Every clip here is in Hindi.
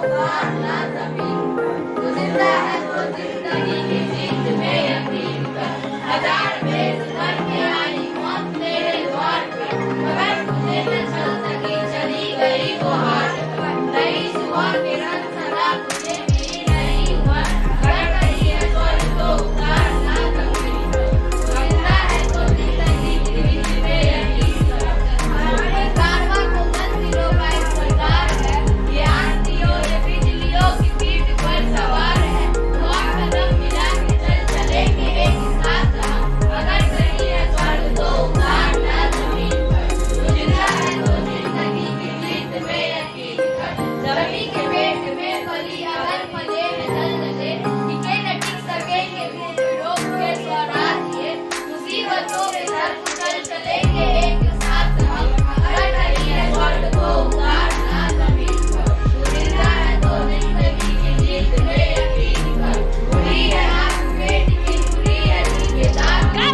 उतार ला जमीन पर। तू जिंदा है तो जिंदगी की जीत में यकीन कर। हजार बेस करके आई मौत तेरे द्वार पे, मगर तुझे न चल सकी, चली गई वो हार पर। नई सुबह किरण सदा तुझे मिली नई उम्र। अगर कहीं है स्वर्ग तो उतार ला जमीन पर। तू जिंदा है तो जिंदगी की जीत में यकीन कर। हमारे कारवां को मंजिलों का एक सरदार है, ये आंधियों ये बिजलियों की पीठ पर सवार है। दो कदम मिला के चल चलेंगे एक साथ हम। अगर कहीं है स्वर्ग तो उतार ला जमीन पर। तू जिंदा है तो जिंदगी की जीत में यकीन कर। जमीन के पेट में फली अगर फले में जल जले, टिके न टिक सकेंगे लोग के स्वराज ये। मुसीबतों के दर कुचल चलेंगे एक साथ हम। अगर कहीं है स्वर्ग तो उतार ला जमीन पर। तू जिंदा है तो जिंदगी की जीत में यकीन कर। बुरी है आंख पेट की, बुरी है ठेकेदार की।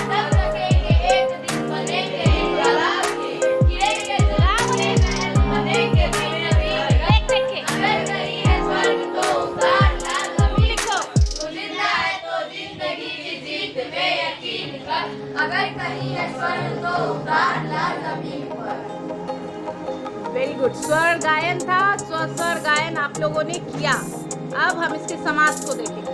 तब रखेंगे एक दिन बनेंगे इंकलाब के। गिरेंगे जुलाब के महल बनेंगे वीर वीर। अगर कहीं है स्वर्ग तो उतार ला जमीन पर। तू जिंदा है तो जिंदगी की जीत में यकीन कर। अगर कहीं है स्वर्ग तो उतार ला जमीन पर। Very good. स्वर गायन था, स्वर गायन आप लोगों ने किया। अब हम इसके समास को देखेंगे।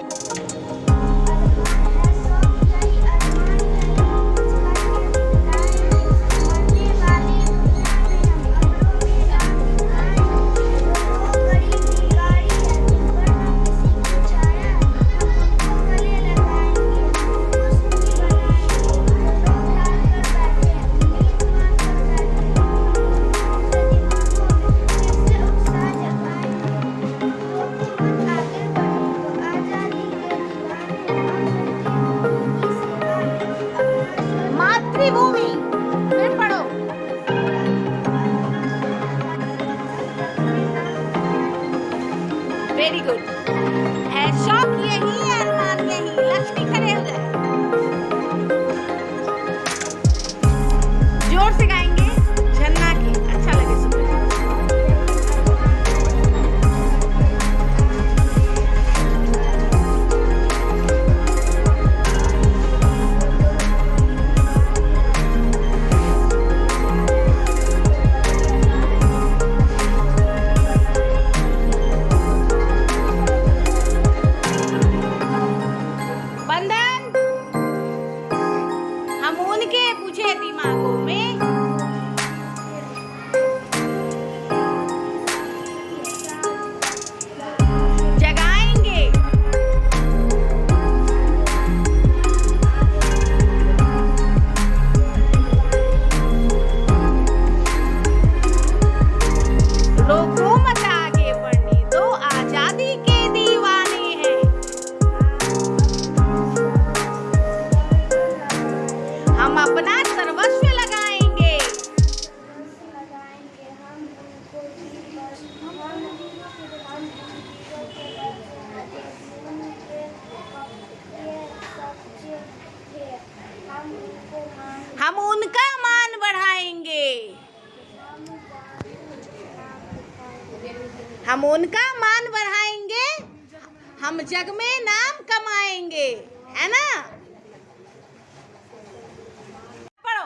मातृभूमि, फिर पढ़ो। Very good. शौक यही है, अरमान यही। लक्ष्मी खड़े हो जाए। जोर से गाएंगे झन्ना के, अच्छा लगे सुनने में। बंधन हम उनके बुझे दिमागों में जगाएंगे। रोको मत आगे बढ़ने दो, आजादी के दीवाने हैं। हम अपना सर्वस्व लगाएंगे। हम उनका मान बढ़ाएंगे। हम उनका मान बढ़ाएंगे। हम जग में नाम कमाएंगे, है ना? पढ़ो।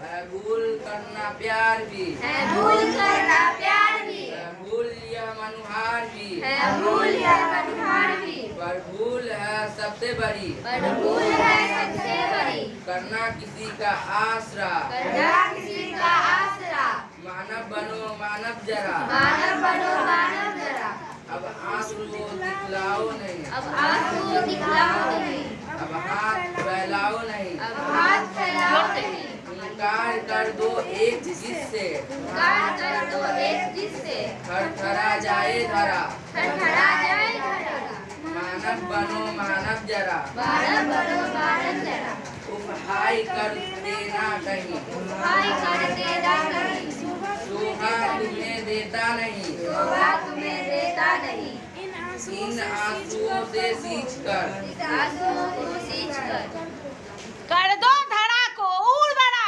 है भूल करना प्यार भी, है भूल करना प्यार भी, है भूल यह मनुहार भी, है भूल यह मनुहार भी। पर भूल है सबसे बड़ी, पर भूल है सबसे बड़ी। करना किसी का आसरा। करना किसी का आसरा। मानव बनो मानव जरा, मानव बनो मानव जरा। अब आंसू दिखलाओ नहीं, अब आंसू दिखलाओ नहीं, अब हाथ फैलाओ नहीं। अब हाथ फैलाओ नहीं। इनकार कर दो एक जिससे, इनकार कर दो एक जिससे थरथरा जाए धरा। थरथरा जाए धरा। मानव बनो मानव जरा, मानव बनो मानव जरा। उपहाय कर देना कहीं, उपहाय कर देना कहीं। शोभा तुम्हें देता नहीं, शोभा तुम्हें देता नहीं। इन आंसुओं से सींच कर, इस आंसुओं को सींच कर दो धड़ा को और बड़ा।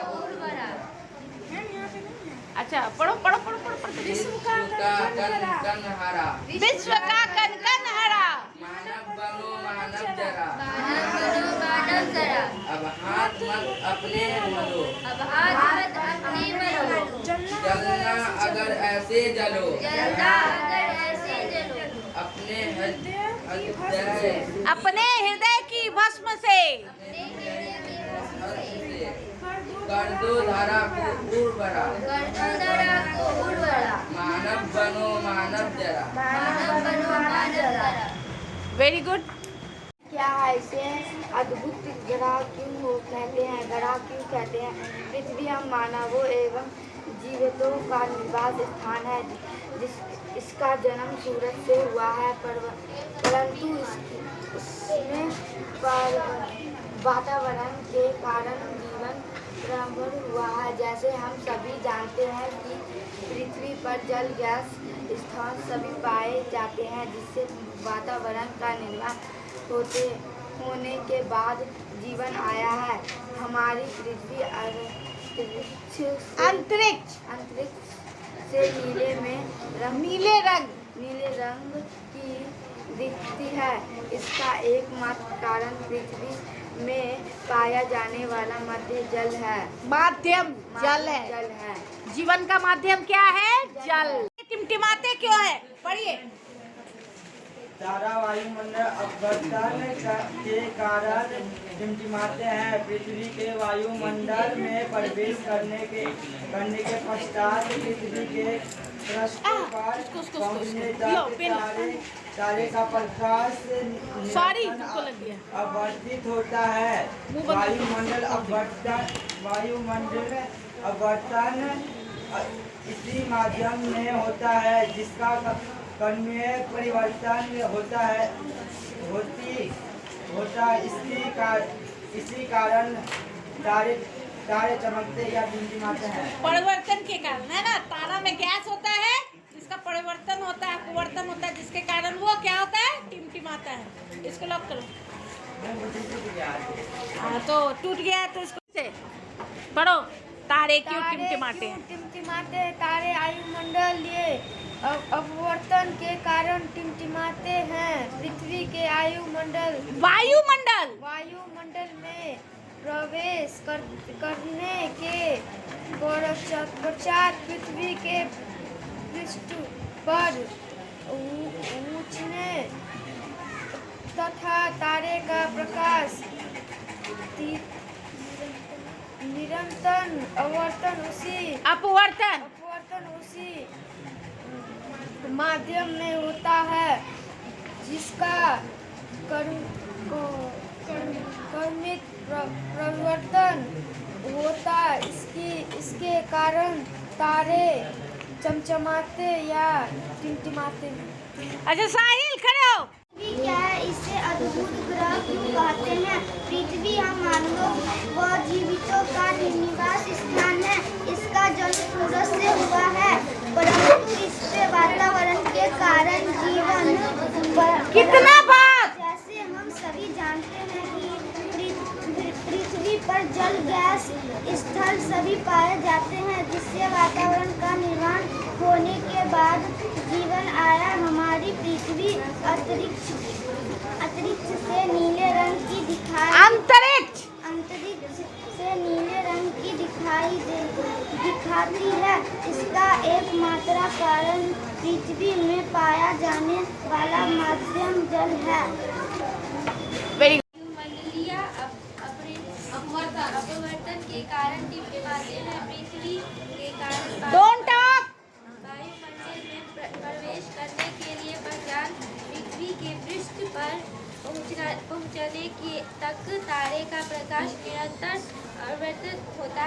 और बड़ा। अच्छा पढ़ो पढ़ो पढ़ो पढ़ो पढ़ो। का कन कन हरा, विश्व का कन कन हरा, मानव बनो मानव जरा, मानव बनो मानव जरा, अब हाथ मत अपने मलो, अब हाथ मत अपने मलो, जलना अगर ऐसे जलो, जलना अगर ऐसे जलो, अपने हृदय अपने हृदय की भस्म से कर दो धारा को उर्वरा, कर दो धरा को उर्वरा, मानव बनो मानव जरा। मानव बनो मानव जरा। Very good. क्या है इसे अद्भुत ग्रह क्यों हो कहते हैं, ग्रह क्यों कहते हैं? पृथ्वी हम मानवों एवं जीवितों का निवास स्थान है। इसका जन्म सूरज से हुआ है, परंतु इसमें वातावरण के कारण जीवन प्रारंभ हुआ है। जैसे हम सभी जानते हैं कि पृथ्वी पर जल गैस स्थान सभी पाए जाते हैं, जिससे वातावरण का निर्माण होने के बाद जीवन आया है। हमारी पृथ्वी अंतरिक्ष से नीले रंग की दिखती है। इसका एकमात्र कारण पृथ्वी में पाया जाने वाला मध्य जल है। माध्यम जल है। जीवन का माध्यम क्या है? जल। टिमटिमाते क्यों है? पढ़िए। तारा वायुमंडल अपवर्तन के कारण टिमटिमाते हैं। पृथ्वी के वायुमंडल में प्रवेश करने के पश्चात पृथ्वी के पृष्ठ पर पहुंचने तक तारे का प्रकाश अपवर्तित होता है। वायुमंडल अपवर्तन इसी माध्यम में होता है, जिसका कणीय परिवर्तन होता इसी कारण तारे चमकते या टिमटिमाते हैं। परिवर्तन के कारण है ना। तारा में गैस होता है, जिसका परिवर्तन होता है, अपवर्तन होता है, जिसके कारण वो क्या होता है? टिमटिमाता है। इसको लॉक करो। तो टूट गया तो इसको से पढ़ो। तारे क्यों टिमटिमाते हैं? टिमटिमाते तारे वायुमंडल ये अपवर्तन के कारण टिमटिमाते हैं। पृथ्वी के वायुमंडल में प्रवेश करने के पश्चात पृथ्वी के पृष्ठ पर पहुंचने तथा तारे का प्रकाश निरंतर अपवर्तन उसी माध्यम में होता है, जिसका क्रमिक परिवर्तन होता है। इसके कारण तारे चमचमाते या टिमटिमाते हैं। अच्छा साहिल खड़े हो। पृथ्वी क्या है, इसे अद्भुत ग्रह क्यों कहते हैं? पृथ्वी हम मानवों व जीवितों का निवास स्थान है। इसका जन्म सूरज से हुआ है, परंतु इसके वातावरण के कारण जीवन कितना बात। जैसे हम सभी जानते हैं कि पृथ्वी पर जल गैस स्थल सभी पाए जाते हैं, जिससे वातावरण का निर्माण होने के बाद जीवन आया। हमारी पृथ्वी अंतरिक्ष से नीले रंग की अंतरिक्ष से नीले रंग की दिखाती है। इसका एकमात्र कारण पृथ्वी में पाया जाने वाला माध्यम जल है। मंडलीय अपवर्तन के कारण टिमटिमाते हैं। पृथ्वी के कारण डोंट टॉक। वायुमंडल में प्रवेश करने के लिए पश्चात पृथ्वी के पृष्ठ पर पहुंचने तक तारे का प्रकाश निरंतर अपवर्तित होता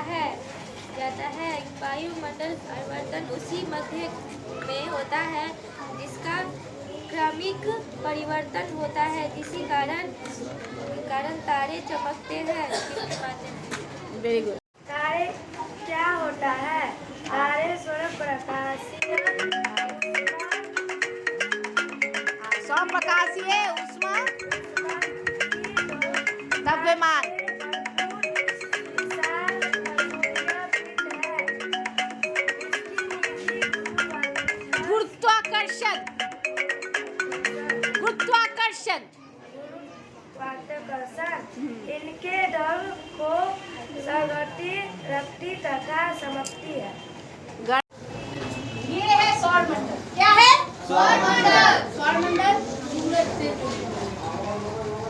जाता है। वायुमंडल परिवर्तन उसी मध्य में होता है, जिसका क्रमिक परिवर्तन होता है, जिसी कारण तारे चमकते हैं, टिमटिमाते हैं। Very good. तारे क्या होता है? तारे स्वप्रकाशीय स्वप्रकाशीय ऊष्मा द्रव्यमान गुरुत्वाकर्षण गुरुत्वाकर्षण इनके दल को संगठित रखती तथा समझती है। ये है सौरमंडल। क्या है? सौरमंडल। सौरमंडल सूरज से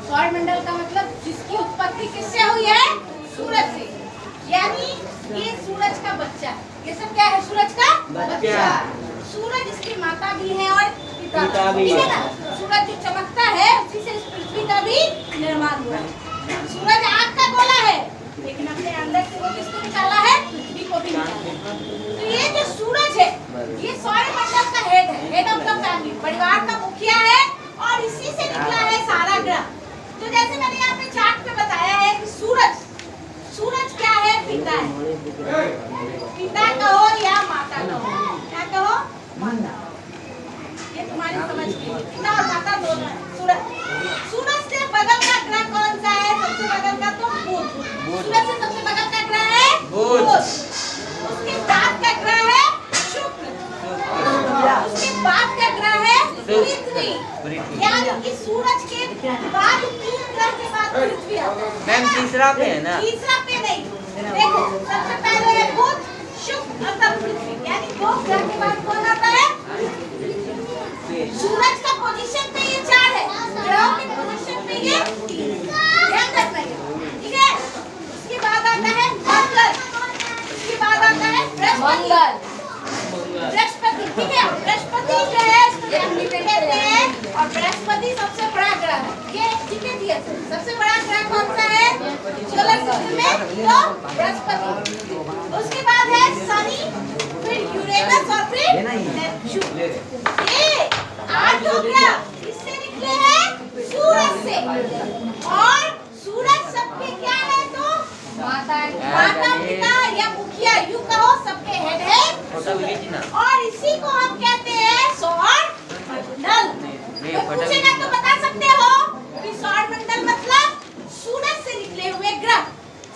सौरमंडल का मतलब जिसकी उत्पत्ति किससे हुई है? सूरज से। यानी ये सूरज का बच्चा है। ये सब क्या है? सूरज का बच्चा। सूरज इसकी माता भी है और पिता भी है ना। सूरज जो चमकता है उसी से इस पृथ्वी का भी निर्माण हुआ है। सूरज आग का गोला है लेकिन अपने अंदर से वो किसको निकाला है? पृथ्वी को भी निकाला है। तो ये जो सूरज है ये सौरमंडल का हेड है, हेड ऑफ द फैमिली, परिवार का मुखिया है और इसी से निकला है सारा ग्रह। तो जैसे मैंने यहाँ पे चार्ट पे बताया है कि सूरज क्या है? पिता है। पिता कहो या माता कहो, क्या कहो? माता। ये तुम्हारी समझ की पिता और माता दोनों है। सूरज से बगल का ग्रह कौन सा है? सबसे बगल का तो बुध। सूरज से सबसे बगल का ग्रह है बुध। उसके बाद का ग्रह है शुक्र। उसके बाद का ग्रह है पृथ्वी। यानी कि सूरज के बाद 3 ग्रह के बाद पृथ्वी आता है। मैम तीसरा पे है ना? तीसरा पे नहीं। देखो सबसे पहले है बुध, शुक्र और तब पृथ्वी। यानी 2 ग्रह के बाद कौन आता है? सूरज का पोजीशन पे ये 4 है, ग्रहों के पोजीशन पे ये 3। ध्यान रखना है, ठीक है? उसके बाद आता है मंगल। उसके बाद आता है बृहस्पति। बृहस्पति, ठीक है? बृहस्पति जो है इसको नेप्ट्यून कहते हैं और बृहस्पति सबसे बड़ा ग्रह है। ये ठीक है जी? सबसे बड़ा ग्रह कौन सा है सोलर सिस्टम में? तो बृहस्पति। उसके बाद है शनि, फिर यूरेनस और फिर नेपच्यून। ये 8 ग्रह इससे निकले हैं सूरज से। और सूरज सबके क्या है? तो माता पिता या मुखिया, यूं कहो सबके हेड है। और इसी को हम कहते हैं सौरमंडल। तो पूछेगा तो बता सकते हो कि सौरमंडल मतलब सूरज से निकले हुए ग्रह।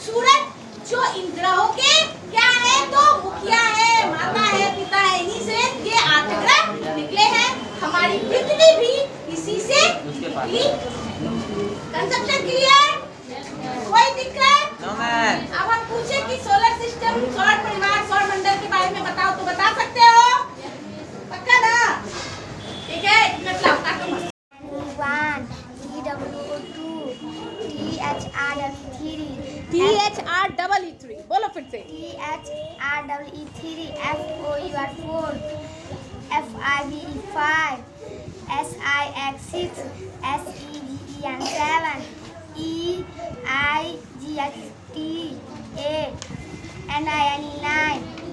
सूरज जो इन ग्रहों के क्या है? तो मुखिया है, माता है, पिता है। इन्हीं से ये 8 ग्रह निकले हैं। हमारी पृथ्वी भी इसी से निकली। Conception clear? कोई दिक्कत? अब हम पूछे कि सोलर सिस्टम, सौर परिवार, सौर मंडल के बारे में बताओ तो बता सकते हो? पक्का ना? ठीक है, टिकट लाओ, काटो मत। 1 TW2 THR3 THR3 बोलो फिर से। THR3 FOUR4 FIVE5 SIX6 SEVEN7 EIGHT8 NINE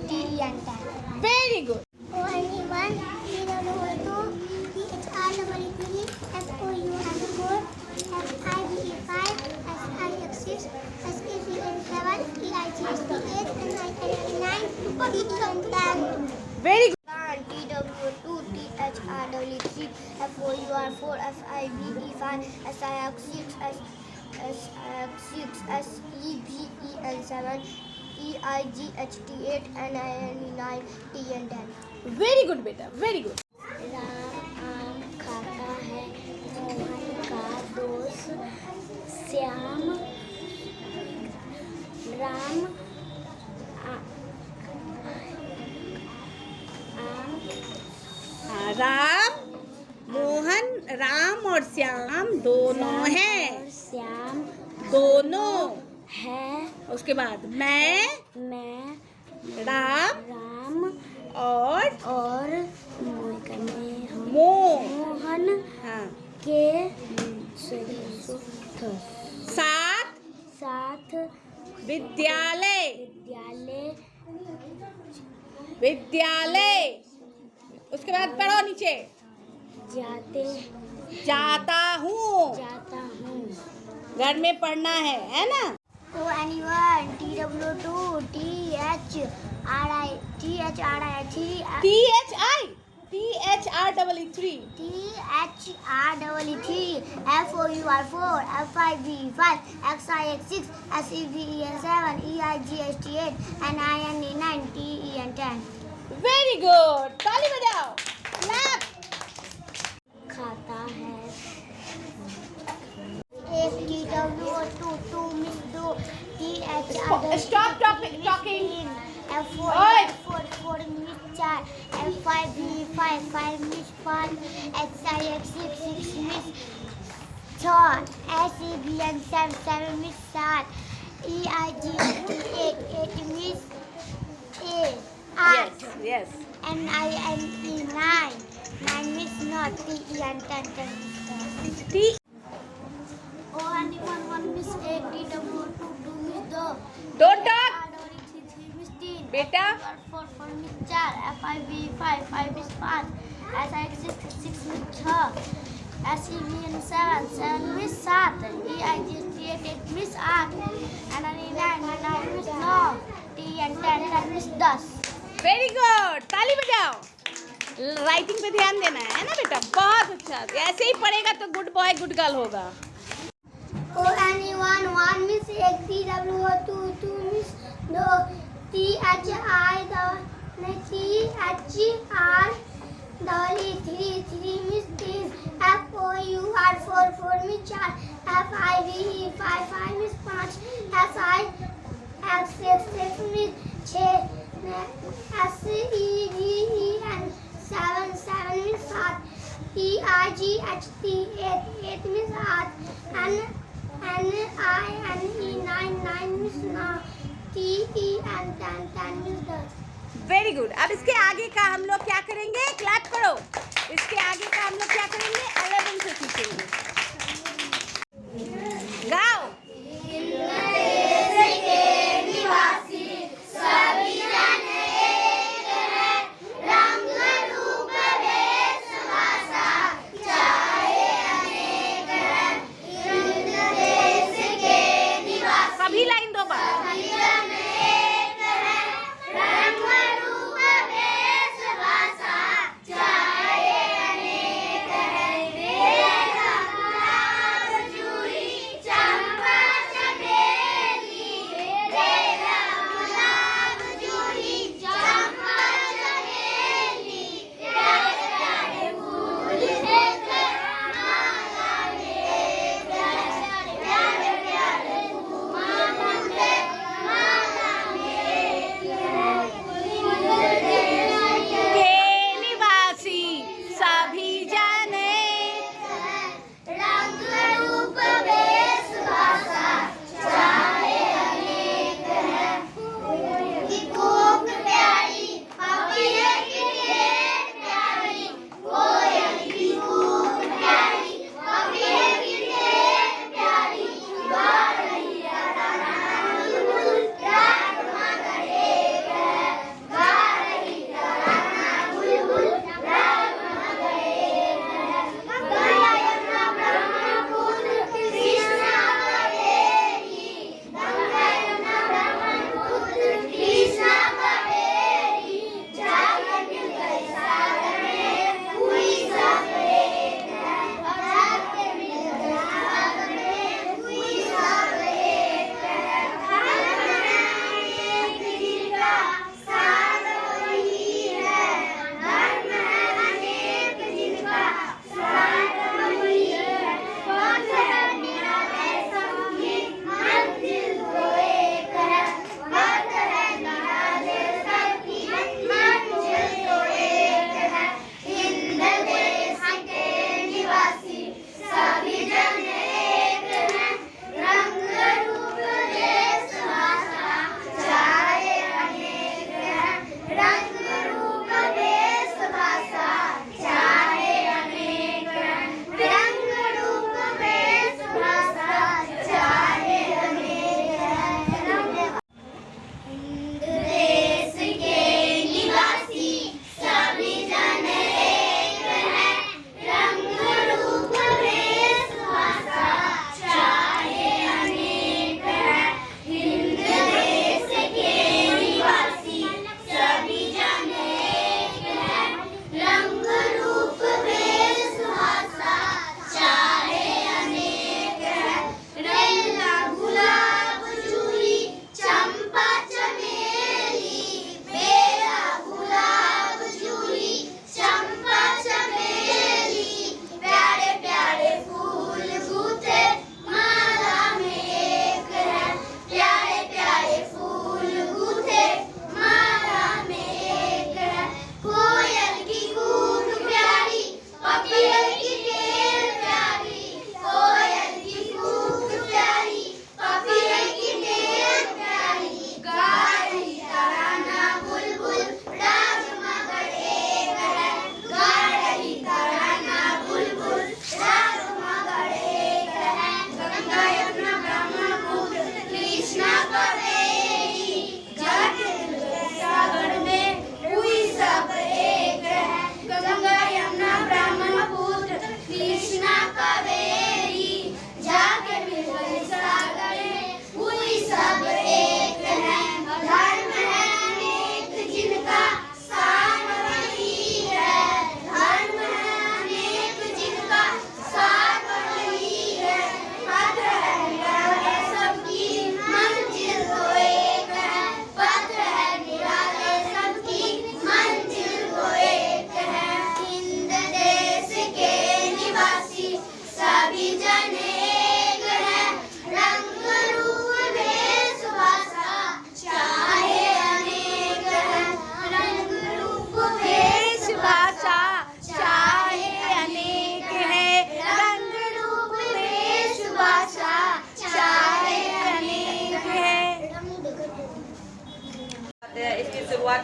TEN10। Very good. ONE1 TW2 THR3 FOUR4 FIVE5 SIX6 SEVEN7 EIGHT8 NINE TEN10। Very good. TW2 THR3 FOUR4 FIVE5 SIX6 SEVEN EIGHT8 NINE TEN10। Very good बेटा, वेरी गुड। राम आम खाता है, मोहन का दोस्त श्याम। राम राम, मोहन, राम और श्याम दोनों हैं। श्याम दोनों है। उसके बाद मैं, राम राम और मोहन हाँ के साथ विद्यालय उसके बाद पढ़ो नीचे। जाता हूँ। घर में पढ़ना है ना? ONE1 TW2 THRI3 FOUR4 FIVE5 SIX6 SEVEN EIGHT8 NINE TEN10। Very good, ताली बजाओ, clap. 4 means 4, F5 5 means 5, X 6 means 6, SEBN 7 means 7, EIG 8 means 8, Yes. NINE 9 means not, TEN 10 means 10. T. ONE 1 means 8, DW 2 means 2, Don't talk. RW 3 means 3, बेटा 4 means 4, FIB 5 means 5, SI 6 means 6, SEBN 7 means 7, EIG 8 means 8, NINE 9 means 9, TN 10 means 10. Very good, ताली बजाओ। राइटिंग पे ध्यान देना है ना बेटा, बहुत अच्छा। ऐसे ही पढ़ेगा तो गुड बॉय गुड गर्ल होगा। ONE 1 means 1, TW 2 means 2, THI 3 means 3, FOUR 4 means 4, FIVE 5 means 5, SI 6 means 6, SEVEN 7 means 7, EIGHT 8 means 8, NINE 9 means 9, TEN 10 means 10. Very good. अब इसके आगे का हम लोग क्या करेंगे? क्लैप करो। इसके आगे का हम लोग क्या करेंगे? 11 से सीखेंगे। गाओ। सभी लाइन दो बार।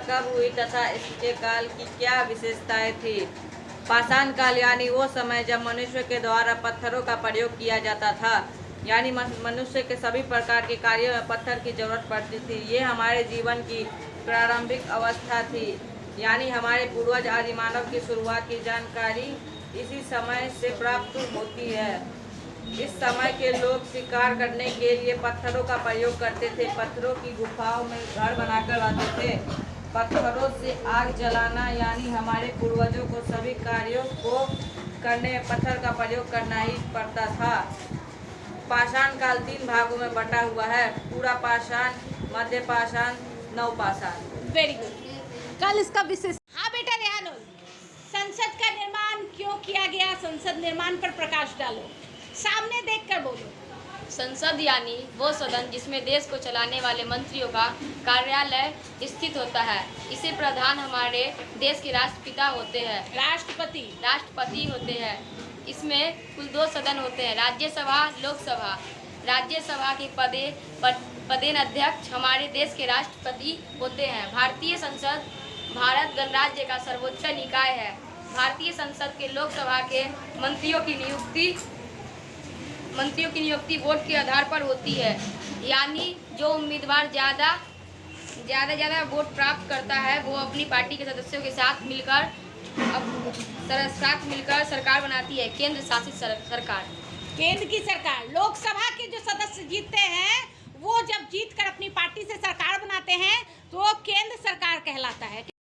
कब हुई तथा इसके काल की क्या विशेषताएं थी। पाषाण काल यानी वो समय जब मनुष्य के द्वारा पत्थरों का प्रयोग किया जाता था, यानी मनुष्य के सभी प्रकार के कार्यों में पत्थर की जरूरत पड़ती थी। ये हमारे जीवन की प्रारंभिक अवस्था थी, यानी हमारे पूर्वज आदि मानव की शुरुआत की जानकारी इसी समय से प्राप्त होती है। इस समय के लोग शिकार करने के लिए पत्थरों का प्रयोग करते थे। पत्थरों की गुफाओं में घर बनाकर रहते थे। पत्थरों से आग जलाना, यानी हमारे पूर्वजों को सभी कार्यों को करने में पत्थर का प्रयोग करना ही पड़ता था। पाषाण काल 3 भागों में बटा हुआ है, पूरा पाषाण, मध्य पाषाण, नवपाषाण। Very good. कल इसका विशेष। हाँ बेटा रेहानुल, संसद का निर्माण क्यों किया गया? संसद निर्माण पर प्रकाश डालो, सामने देखकर बोलो। संसद यानी वो सदन जिसमें देश को चलाने वाले मंत्रियों का कार्यालय स्थित होता है। इसे प्रधान हमारे देश के राष्ट्रपिता होते हैं, राष्ट्रपति होते हैं। इसमें कुल 2 सदन होते हैं, राज्यसभा, लोकसभा। राज्यसभा के पदेन अध्यक्ष हमारे देश के राष्ट्रपति होते हैं। भारतीय संसद भारत गणराज्य का सर्वोच्च निकाय है। भारतीय संसद के लोकसभा के मंत्रियों की नियुक्ति वोट के आधार पर होती है, यानी जो उम्मीदवार ज़्यादा वोट प्राप्त करता है वो अपनी पार्टी के सदस्यों के साथ मिलकर सरकार बनाती है, केंद्र शासित सरकार। केंद्र की सरकार। लोकसभा के जो सदस्य जीतते हैं वो जब जीतकर अपनी पार्टी से सरकार बनाते हैं तो वो केंद्र सरकार कहलाता है।